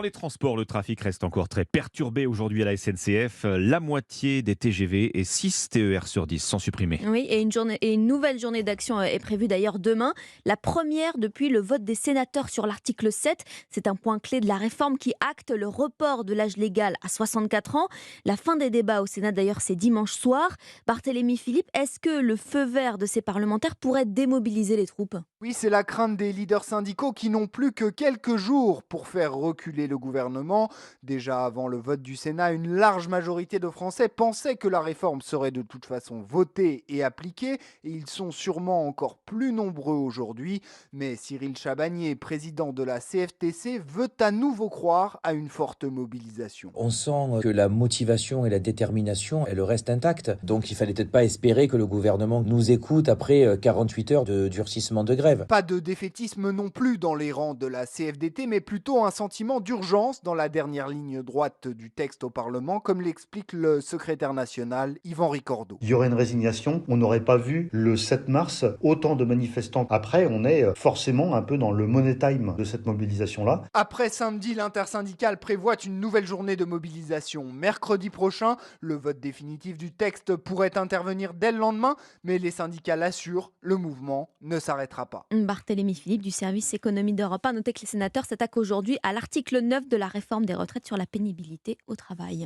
Dans les transports, le trafic reste encore très perturbé aujourd'hui à la SNCF. La moitié des TGV et 6 TER sur 10 sont supprimés. Oui, et une nouvelle journée d'action est prévue d'ailleurs demain. La première depuis le vote des sénateurs sur l'article 7. C'est un point clé de la réforme qui acte le report de l'âge légal à 64 ans. La fin des débats au Sénat d'ailleurs c'est dimanche soir. Barthélémy Philippe, est-ce que le feu vert de ces parlementaires pourrait démobiliser les troupes? Oui, c'est la crainte des leaders syndicaux qui n'ont plus que quelques jours pour faire reculer le gouvernement. Déjà avant le vote du Sénat, une large majorité de Français pensaient que la réforme serait de toute façon votée et appliquée, et ils sont sûrement encore plus nombreux aujourd'hui. Mais Cyril Chabagnier, président de la CFTC, veut à nouveau croire à une forte mobilisation. On sent que la motivation et la détermination, elles restent intactes. Donc il fallait peut-être pas espérer que le gouvernement nous écoute après 48 heures de durcissement de grève. Pas de défaitisme non plus dans les rangs de la CFDT, mais plutôt un sentiment d'urgence dans la dernière ligne droite du texte au Parlement, comme l'explique le secrétaire national Yvan Ricordeau. Il y aurait une résignation. On n'aurait pas vu le 7 mars autant de manifestants. Après, on est forcément un peu dans le money time de cette mobilisation-là. Après samedi, l'intersyndicale prévoit une nouvelle journée de mobilisation. Mercredi prochain, le vote définitif du texte pourrait intervenir dès le lendemain, mais les syndicats l'assurent, le mouvement ne s'arrêtera pas. Barthélémy Philippe du service économie d'Europe 1. Notez que les sénateurs s'attaquent aujourd'hui à l'article 9 de la réforme des retraites sur la pénibilité au travail.